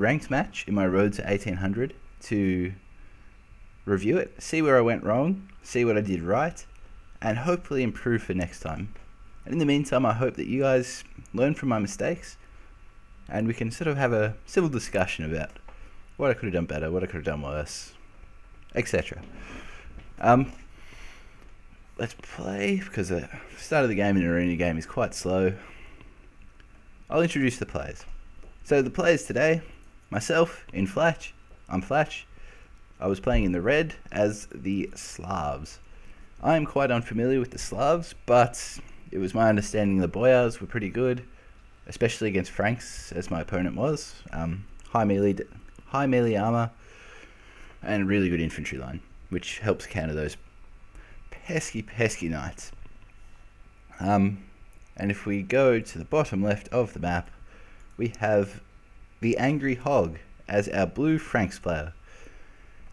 ranked match in my road to 1800 to review it, see where I went wrong, see what I did right, and hopefully improve for next time. And in the meantime, I hope that you guys learn from my mistakes and we can sort of have a civil discussion about what I could have done better, what I could have done worse, etc. Let's play, because the start of the game in an arena game is quite slow. I'll introduce the players. So the players today, myself in Flatch, I'm Flatch. I was playing in the red as the Slavs. I am quite unfamiliar with the Slavs, but it was my understanding the Boyars were pretty good, especially against Franks, as my opponent was. High melee armor, and really good infantry line, which helps counter those pesky knights. And if we go to the bottom left of the map, we have the Angry Hog as our blue Franks player.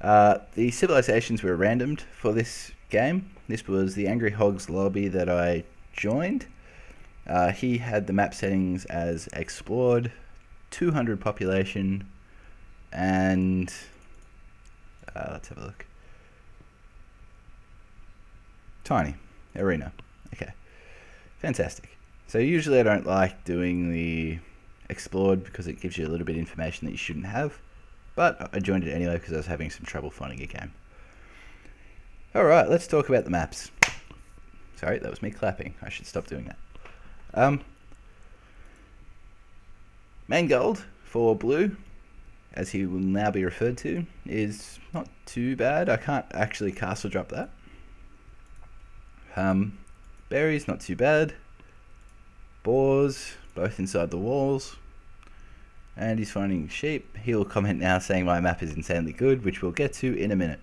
The civilizations were randomed for this game. This was the Angry Hog's lobby that I joined. He had the map settings as explored, 200 population, and let's have a look. Tiny arena. Okay, fantastic. So usually I don't like doing the explored because it gives you a little bit of information that you shouldn't have, but I joined it anyway because I was having some trouble finding a game. Alright, let's talk about the maps. Sorry, that was me clapping. I should stop doing that. Main gold for blue, as he will now be referred to, is not too bad. I can't actually castle drop that. Berries, not too bad. Boars, both inside the walls. And he's finding sheep. He'll comment now saying my map is insanely good, which we'll get to in a minute.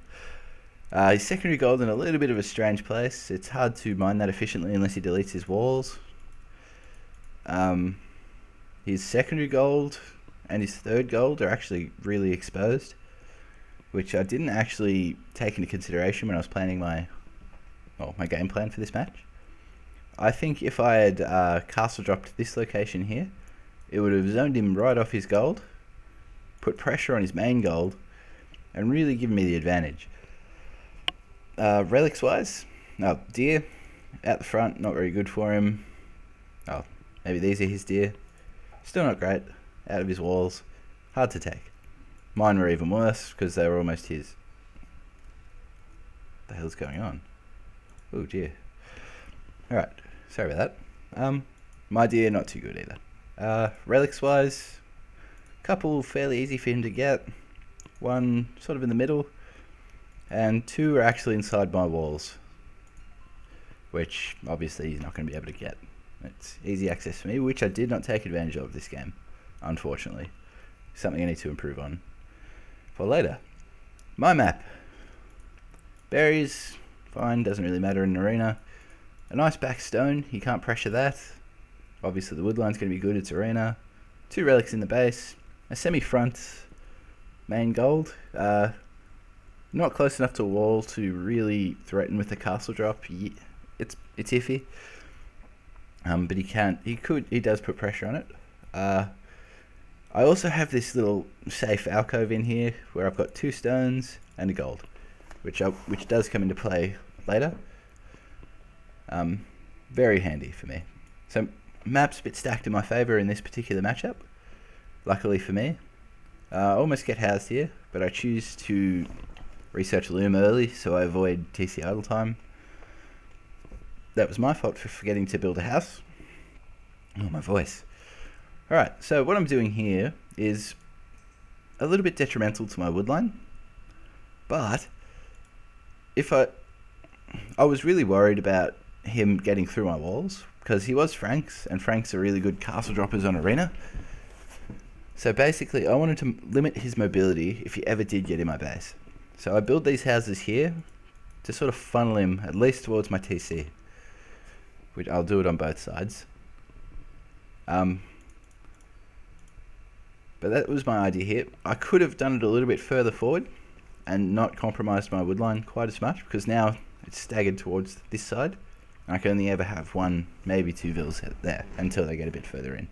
His secondary gold in a little bit of a strange place. It's hard to mine that efficiently unless he deletes his walls. His secondary gold and his third gold are actually really exposed, which I didn't actually take into consideration when I was planning my game plan for this match. I think if I had castle dropped this location here, it would have zoned him right off his gold, put pressure on his main gold, and really given me the advantage. Relics wise, deer out the front, not very good for him. Maybe these are his deer. Still not great. Out of his walls, hard to take. Mine were even worse because they were almost his. What the hell's going on? Oh dear. Alright, sorry about that. My deer, not too good either. Relics wise, couple fairly easy for him to get. One sort of in the middle, and two are actually inside my walls, which obviously he's not going to be able to get. It's easy access for me, which I did not take advantage of this game, unfortunately. Something I need to improve on for later. My map. Berries, fine, doesn't really matter in an arena. A nice back stone, you can't pressure that. Obviously the woodline's going to be good, it's arena. Two relics in the base. A semi-front main gold. Not close enough to a wall to really threaten with the castle drop. It's iffy. But he does put pressure on it. I also have this little safe alcove in here where I've got 2 stones and a gold, which does come into play later. Very handy for me. So map's a bit stacked in my favour in this particular matchup. Luckily for me, I almost get housed here, but I choose to research Loom early so I avoid TC idle time. That was my fault for forgetting to build a house. Oh, my voice. Alright, so what I'm doing here is a little bit detrimental to my woodline, but if I was really worried about him getting through my walls, because he was Franks, and Franks are really good castle droppers on arena. So basically, I wanted to limit his mobility if he ever did get in my base. So I built these houses here to sort of funnel him at least towards my TC, which I'll do it on both sides. But that was my idea here. I could have done it a little bit further forward and not compromised my woodline quite as much, because now it's staggered towards this side. I can only ever have 1, maybe 2 villas there until they get a bit further in.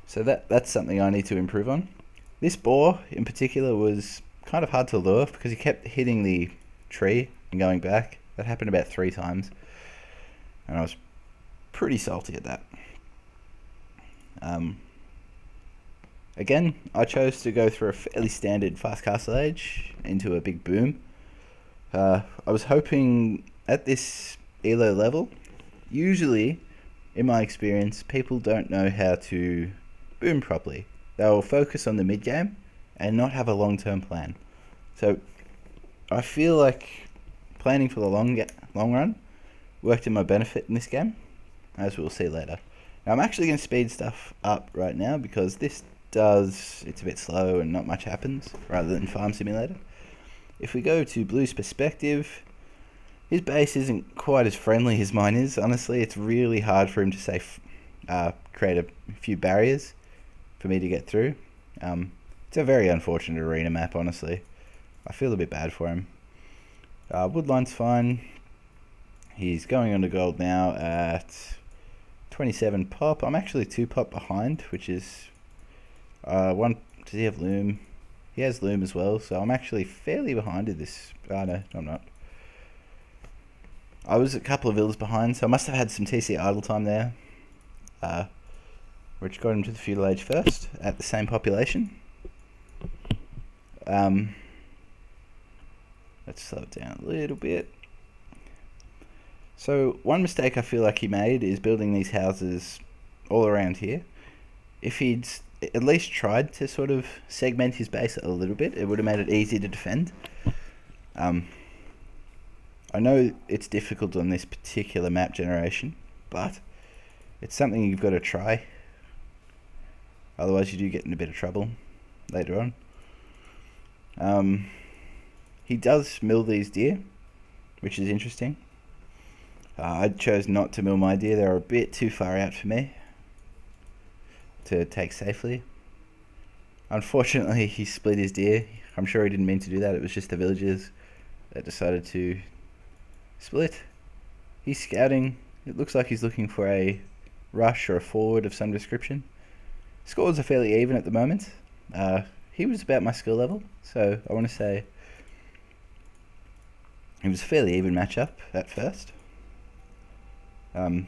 So that's something I need to improve on. This boar in particular was kind of hard to lure because he kept hitting the tree and going back. That happened about 3 times, and I was pretty salty at that. Again, I chose to go through a fairly standard fast castle age into a big boom. I was hoping at this elo level, usually, in my experience, people don't know how to boom properly. They'll focus on the mid game and not have a long-term plan. So I feel like planning for the long run worked in my benefit in this game, as we'll see later. Now I'm actually going to speed stuff up right now because it's a bit slow and not much happens, rather than Farm Simulator. If we go to Blue's perspective, his base isn't quite as friendly as mine is. Honestly, it's really hard for him to create a few barriers for me to get through. It's a very unfortunate arena map, honestly. I feel a bit bad for him. Woodline's fine. He's going on to gold now at 27 pop. I'm actually 2 pop behind, which is one. Does he have loom? He has loom as well, so I'm actually fairly behind in this. No, I'm not. I was a couple of villas behind, so I must have had some TC idle time there, which got him to the feudal age first at the same population. Let's slow it down a little bit. So one mistake I feel like he made is building these houses all around here. If he'd at least tried to sort of segment his base a little bit, it would have made it easier to defend. I know it's difficult on this particular map generation, but it's something you've got to try. Otherwise you do get in a bit of trouble later on. He does mill these deer, which is interesting. I chose not to mill my deer. They're a bit too far out for me to take safely. Unfortunately, he split his deer. I'm sure he didn't mean to do that. It was just the villagers that decided to split. He's scouting. It looks like he's looking for a rush or a forward of some description. Scores are fairly even at the moment. He was about my skill level, so I want to say it was a fairly even matchup at first. I'm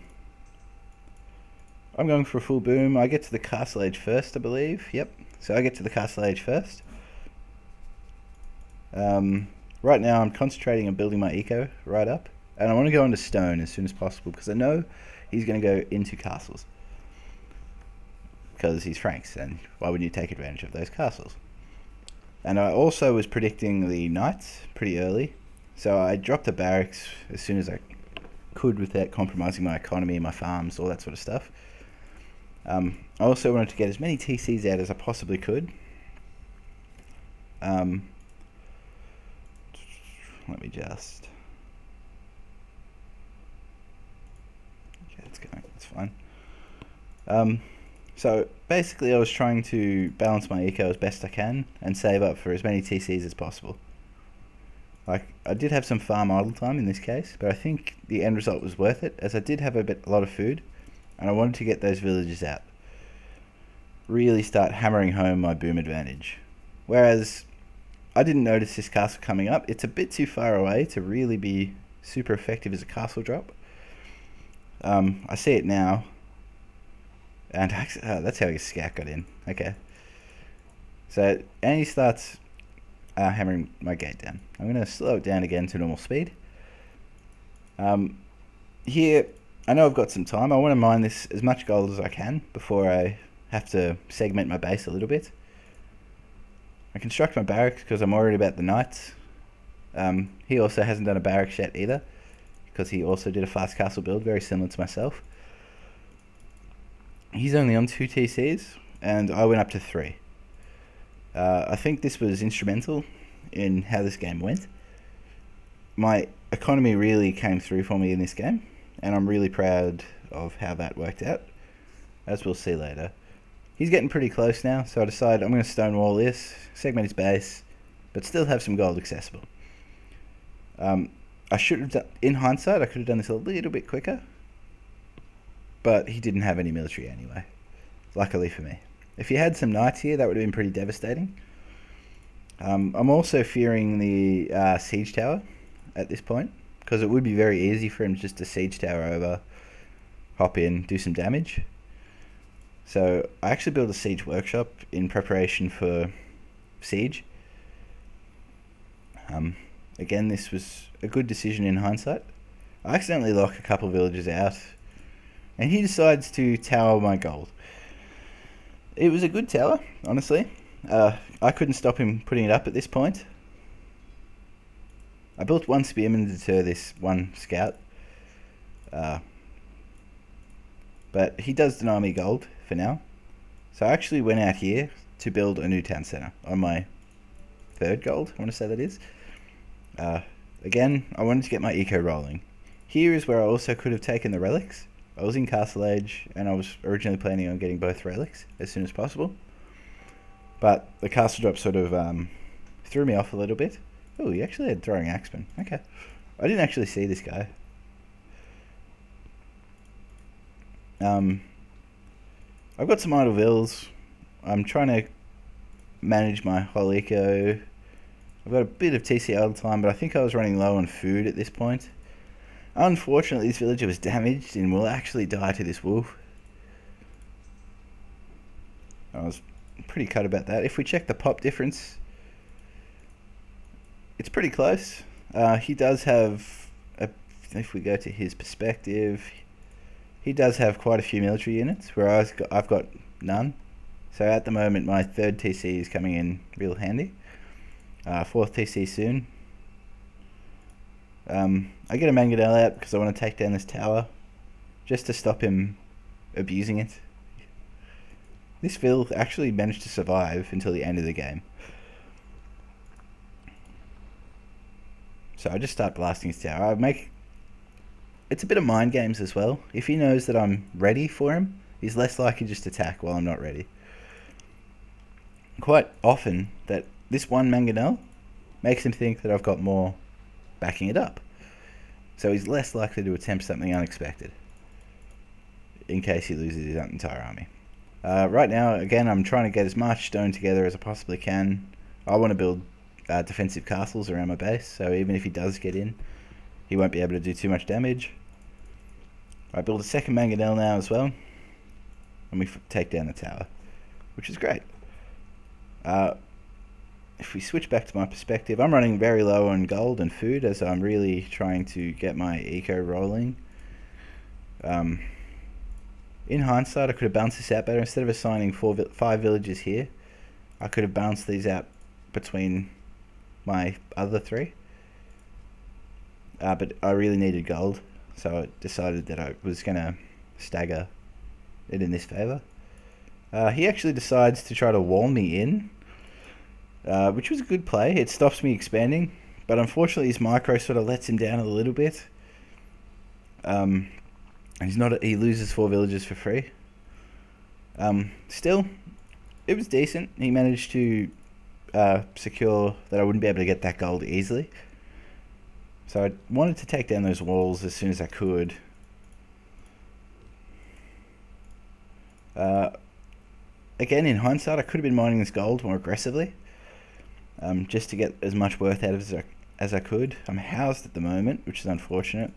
going for a full boom. I get to the castle age first, I believe. Yep. So I get to the castle age first. Right now I'm concentrating on building my eco right up. And I want to go into stone as soon as possible because I know he's going to go into castles. Because he's Franks, and why wouldn't you take advantage of those castles? And I also was predicting the knights pretty early. So I dropped the barracks as soon as I could without compromising my economy, my farms, all that sort of stuff. I also wanted to get as many TCs out as I possibly could. Let me just... Okay, it's going. It's fine. So basically I was trying to balance my eco as best I can and save up for as many TCs as possible. Like, I did have some farm idle time in this case, but I think the end result was worth it, as I did have a lot of food, and I wanted to get those villagers out. Really start hammering home my boom advantage. Whereas, I didn't notice this castle coming up. It's a bit too far away to really be super effective as a castle drop. I see it now, and that's how his scout got in. Okay. So, and he starts hammering my gate down. I'm going to slow it down again to normal speed. Here, I know I've got some time. I want to mine this as much gold as I can before I have to segment my base a little bit. I construct my barracks because I'm worried about the knights. He also hasn't done a barracks yet either, because he also did a fast castle build very similar to myself. He's only on 2 TCs, and I went up to 3. I think this was instrumental in how this game went. My economy really came through for me in this game, and I'm really proud of how that worked out, as we'll see later. He's getting pretty close now, so I decided I'm going to stonewall this, segment his base, but still have some gold accessible. I should have done, in hindsight, I could have done this a little bit quicker, but he didn't have any military anyway, luckily for me. If he had some knights here, that would have been pretty devastating. I'm also fearing the siege tower at this point, because it would be very easy for him just to siege tower over, hop in, do some damage. So I actually built a siege workshop in preparation for siege. Again, this was a good decision in hindsight. I accidentally lock a couple villages out, and he decides to tower my gold. It was a good tower, honestly. I couldn't stop him putting it up at this point. I built one spearman to deter this one scout. But he does deny me gold for now. So I actually went out here to build a new town centre on my third gold, I want to say that is. Again, I wanted to get my eco rolling. Here is where I also could have taken the relics. I was in Castle Age, and I was originally planning on getting both relics as soon as possible. But the castle drop sort of threw me off a little bit. Oh, he actually had throwing axeman. Okay. I didn't actually see this guy. I've got some idle vills. I'm trying to manage my whole eco. I've got a bit of TC idle time, but I think I was running low on food at this point. Unfortunately, this villager was damaged and will actually die to this wolf. I was pretty cut about that. If we check the pop difference, it's pretty close. He does have, if we go to his perspective, he does have quite a few military units, whereas I've got none. So at the moment, my third TC is coming in real handy. Fourth TC soon. I get a mangonel out because I want to take down this tower, just to stop him abusing it. This Vil actually managed to survive until the end of the game. So I just start blasting his tower. It's a bit of mind games as well. If he knows that I'm ready for him, he's less likely just to attack while I'm not ready. Quite often, that this one mangonel makes him think that I've got more backing it up. So he's less likely to attempt something unexpected, in case he loses his entire army. Right now, again, I'm trying to get as much stone together as I possibly can. I want to build defensive castles around my base, so even if he does get in, he won't be able to do too much damage. I build a second mangonel now as well, and we take down the tower, which is great. If we switch back to my perspective, I'm running very low on gold and food as I'm really trying to get my eco rolling. In hindsight, I could have bounced this out better. Instead of assigning 5 villages here, I could have bounced these out between my other 3. But I really needed gold, so I decided that I was going to stagger it in this favour. He actually decides to try to wall me in, which was a good play. It stops me expanding, but unfortunately his micro sort of lets him down a little bit. He loses 4 villages for free. Still, it was decent. He managed to secure that I wouldn't be able to get that gold easily. So I wanted to take down those walls as soon as I could. Again, in hindsight, I could have been mining this gold more aggressively, just to get as much worth out of it as I could. I'm housed at the moment, which is unfortunate,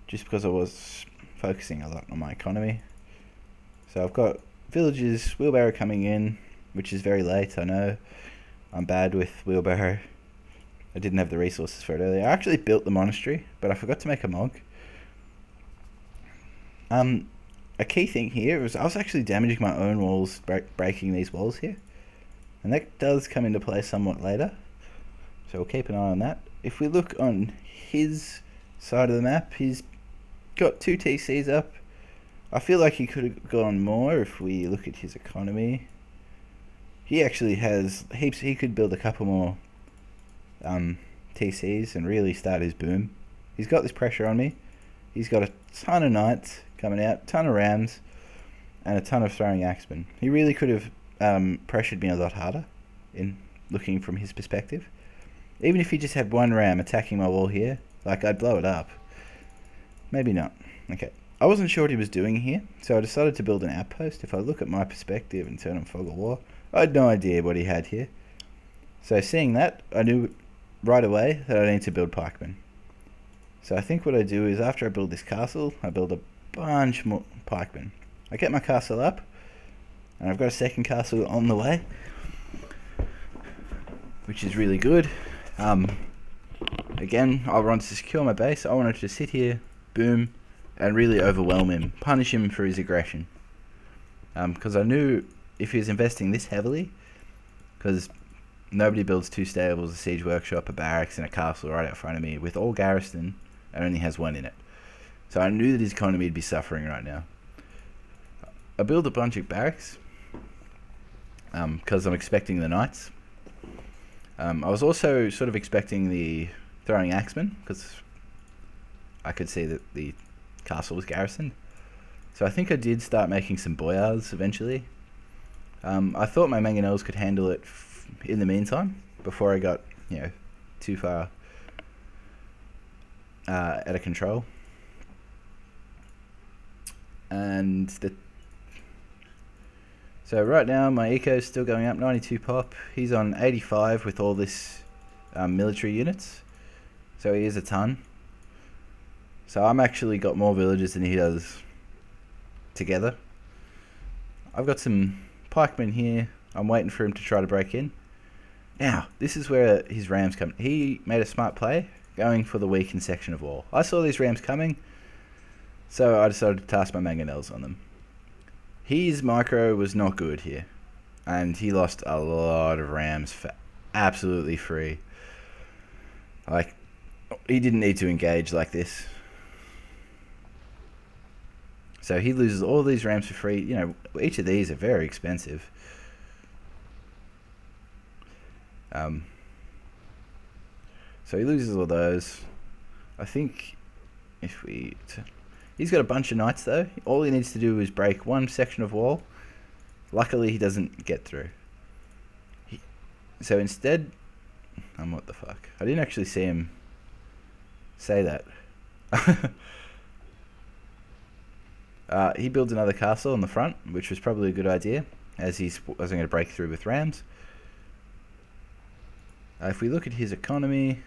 just because I was focusing a lot on my economy. So I've got villages, wheelbarrow coming in, which is very late, I know. I'm bad with wheelbarrow. I didn't have the resources for it earlier. I actually built the monastery, but I forgot to make a mog. A key thing here was I was actually damaging my own walls, breaking these walls here. And that does come into play somewhat later. So we'll keep an eye on that. If we look on his side of the map, he's got 2 TCs up. I feel like he could have gone more if we look at his economy. He actually has heaps. He could build a couple more TCs and really start his boom. He's got this pressure on me. He's got a ton of knights coming out, ton of rams, and a ton of throwing axemen. He really could have pressured me a lot harder in looking from his perspective. Even if he just had 1 ram attacking my wall here, like I'd blow it up. Maybe not. Okay. I wasn't sure what he was doing here, so I decided to build an outpost. If I look at my perspective and turn on fog of war, I had no idea what he had here. So seeing that, I knew right away that I need to build pikemen. So I think what I do is after I build this castle, I build a bunch more pikemen. I get my castle up, and I've got a second castle on the way, which is really good. Again, I wanted to secure my base. I wanted to sit here, boom, and really overwhelm him, punish him for his aggression. Because I knew if he was investing this heavily, because nobody builds 2 stables, a siege workshop, a barracks, and a castle right out front of me with all garrison, and only has 1 in it. So I knew that his economy would be suffering right now. I built a bunch of barracks, because I'm expecting the knights. I was also sort of expecting the throwing axemen, because I could see that the castle was garrisoned. So I think I did start making some boyars eventually. I thought my mangonels could handle it in the meantime, before I got, too far out of control. So right now my eco is still going up, 92 pop. He's on 85 with all this military units, so he is a ton. So I'm actually got more villages than he does together. I've got some pikemen here. I'm waiting for him to try to break in. Now, this is where his rams come. He made a smart play, going for the weakened section of wall. I saw these rams coming, so I decided to task my mangonels on them. His micro was not good here, and he lost a lot of rams for absolutely free. Like, he didn't need to engage like this. So he loses all these rams for free. Each of these are very expensive. So he loses all those. I think if he's got a bunch of knights though. All he needs to do is break 1 section of wall. Luckily he doesn't get through. So instead, what the fuck? I didn't actually see him say that. He builds another castle on the front, which was probably a good idea, as he wasn't going to break through with rams. If we look at his economy,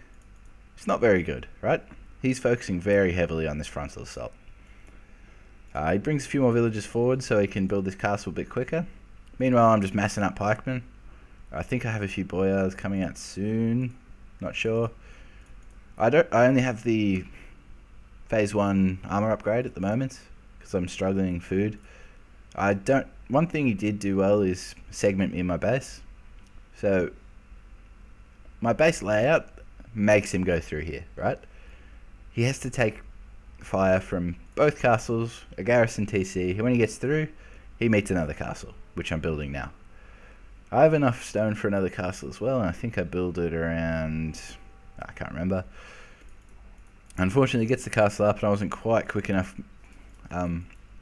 it's not very good, right? He's focusing very heavily on this frontal assault. He brings a few more villages forward so he can build this castle a bit quicker. Meanwhile, I'm just massing up pikemen. I think I have a few boyars coming out soon. Not sure. I only have the phase 1 armor upgrade at the moment, because I'm struggling food. One thing he did do well is segment me in my base. So my base layout makes him go through here, right? He has to take fire from both castles, a garrison TC, and when he gets through, he meets another castle, which I'm building now. I have enough stone for another castle as well, and I think I build it around, I can't remember. Unfortunately, he gets the castle up, and I wasn't quite quick enough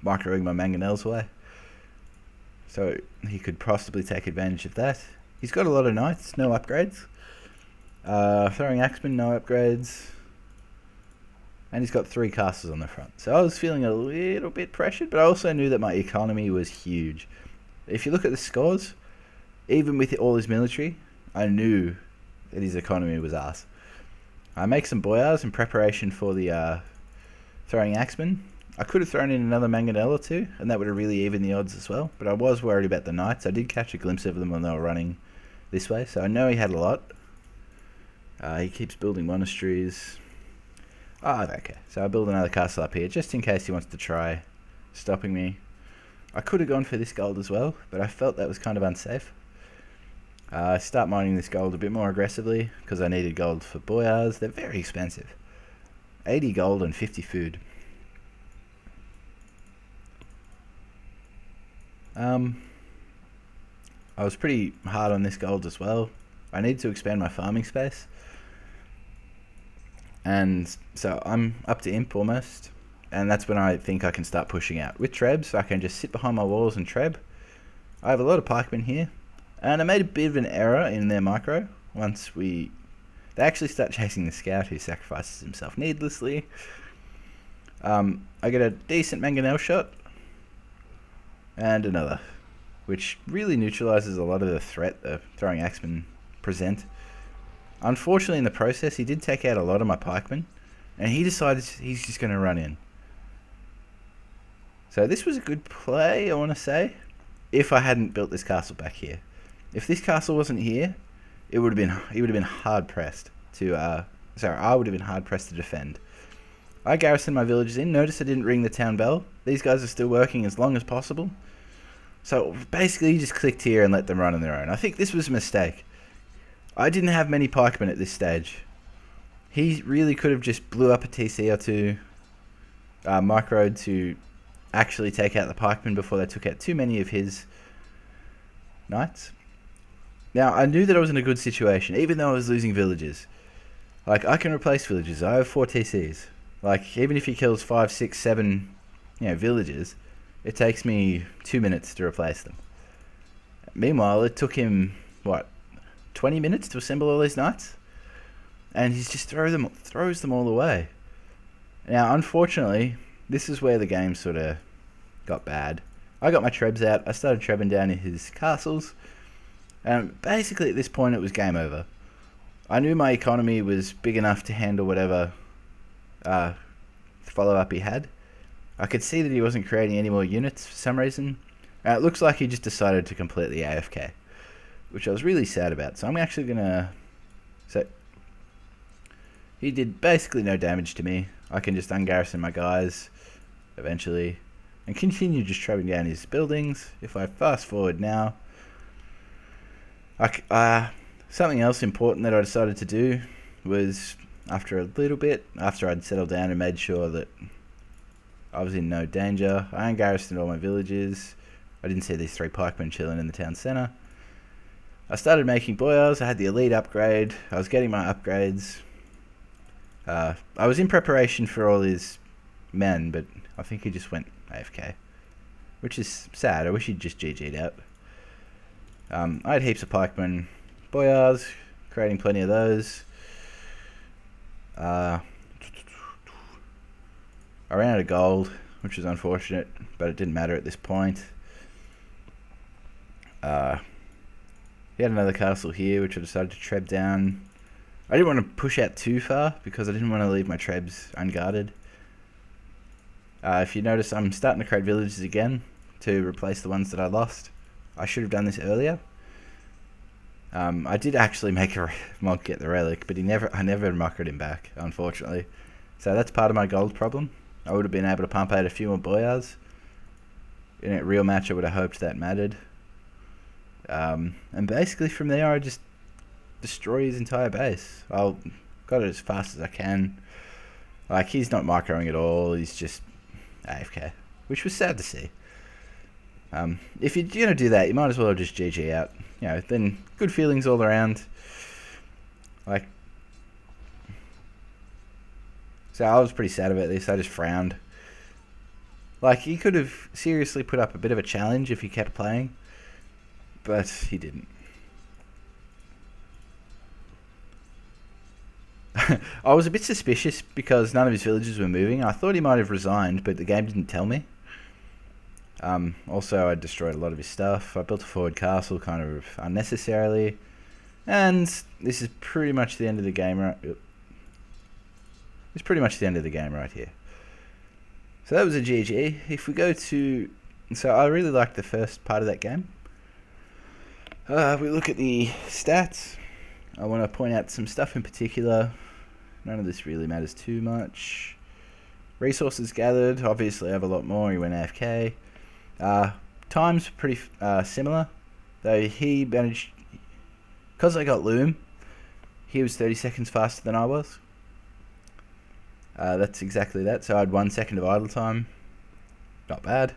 microwing my mangonels away. So he could possibly take advantage of that. He's got a lot of knights, no upgrades. Throwing axemen, no upgrades. And he's got 3 castles on the front. So I was feeling a little bit pressured, but I also knew that my economy was huge. If you look at the scores, even with all his military, I knew that his economy was ass. I make some boyars in preparation for the throwing axemen. I could have thrown in another mangonel or 2, and that would have really evened the odds as well. But I was worried about the knights. I did catch a glimpse of them when they were running this way, so I know he had a lot. He keeps building monasteries. Okay. So I build another castle up here, just in case he wants to try stopping me. I could have gone for this gold as well, but I felt that was kind of unsafe. I start mining this gold a bit more aggressively, because I needed gold for boyars. They're very expensive. 80 gold and 50 food. I was pretty hard on this gold as well. I need to expand my farming space. And so I'm up to imp almost. And that's when I think I can start pushing out. With trebs, I can just sit behind my walls and treb. I have a lot of pikemen here. And I made a bit of an error in their micro. They actually start chasing the scout who sacrifices himself needlessly. I get a decent mangonel shot. And another. Which really neutralizes a lot of the threat the throwing axemen present. Unfortunately, in the process, he did take out a lot of my pikemen. And he decided he's just going to run in. So this was a good play, I want to say, if I hadn't built this castle back here. If this castle wasn't here, he would have been hard pressed to. I would have been hard pressed to defend. I garrisoned my villagers in. Notice I didn't ring the town bell. These guys are still working as long as possible. So basically, you just clicked here and let them run on their own. I think this was a mistake. I didn't have many pikemen at this stage. He really could have just blew up a TC or two, microed to actually take out the pikemen before they took out too many of his knights. Now, I knew that I was in a good situation, even though I was losing villagers. Like, I can replace villagers. I have 4 TCs. Like, even if he kills 5, 6, 7, villagers, it takes me 2 minutes to replace them. Meanwhile, it took him, 20 minutes to assemble all these knights? And he's just throws them all away. Now, unfortunately, this is where the game sort of got bad. I got my trebs out. I started trebbing down in his castles. And basically, at this point, it was game over. I knew my economy was big enough to handle whatever follow-up he had. I could see that he wasn't creating any more units for some reason. It looks like he just decided to completely AFK, which I was really sad about. So I'm actually going to... So he did basically no damage to me. I can just ungarrison my guys eventually and continue just trapping down his buildings. If I fast forward now, something else important that I decided to do was, after a little bit, after I'd settled down and made sure that I was in no danger, I ungarrisoned all my villages. I didn't see these 3 pikemen chilling in the town centre. I started making boyars. I had the elite upgrade. I was getting my upgrades. I was in preparation for all his men, but I think he just went AFK, which is sad. I wish he'd just GG'd out. I had heaps of pikemen, boyars, creating plenty of those. I ran out of gold, which was unfortunate, but it didn't matter at this point. He had another castle here, which I decided to treb down. I didn't want to push out too far, because I didn't want to leave my trebs unguarded. If you notice, I'm starting to create villages again to replace the ones that I lost. I should have done this earlier. I did actually make a monk get the relic, but I never muckered him back, unfortunately. So that's part of my gold problem. I would have been able to pump out a few more boyars. In a real match, I would have hoped that mattered. And basically from there, I just destroy his entire base. I'll got it as fast as I can. Like, he's not microing at all. He's just AFK, which was sad to see. If you're going to do that, you might as well just GG out. Then good feelings all around. Like, so I was pretty sad about this. I just frowned. Like, he could have seriously put up a bit of a challenge if he kept playing, but he didn't. I was a bit suspicious because none of his villages were moving. I thought he might have resigned, but the game didn't tell me. Also, I destroyed a lot of his stuff. I built a forward castle kind of unnecessarily. And this is pretty much the end of the game right... It's pretty much the end of the game right here. So that was a GG. If we go to... So I really liked the first part of that game. We look at the stats. I want to point out some stuff in particular. None of this really matters too much. Resources gathered. Obviously, I have a lot more. He went AFK. Time's pretty similar. Though he managed... Because I got Loom, he was 30 seconds faster than I was. That's exactly that. So I had 1 second of idle time. Not bad.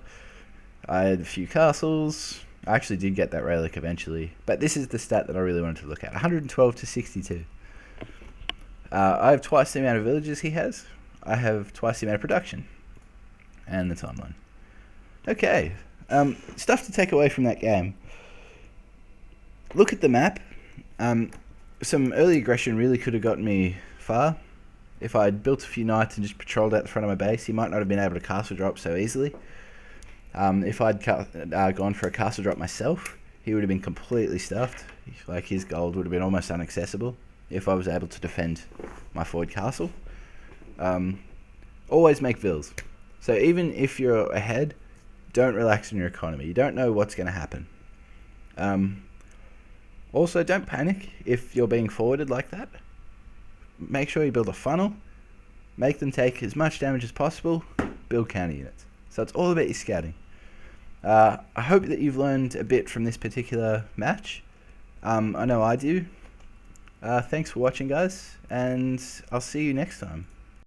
I had a few castles. I actually did get that relic eventually. But this is the stat that I really wanted to look at. 112 to 62. I have twice the amount of villages he has. I have twice the amount of production. And the timeline. Okay. Stuff to take away from that game. Look at the map. Some early aggression really could have gotten me far. if I'd built a few knights and just patrolled out the front of my base, he might not have been able to castle drop so easily. If I'd gone for a castle drop myself, he would have been completely stuffed. Like, his gold would have been almost inaccessible if I was able to defend my forward castle. Always make vills. So even if you're ahead, don't relax in your economy. You don't know what's going to happen. Also, don't panic if you're being forwarded like that. Make sure you build a funnel. Make them take as much damage as possible. Build counter units. So it's all about your scouting. I hope that you've learned a bit from this particular match. I know I do. Thanks for watching, guys, and I'll see you next time.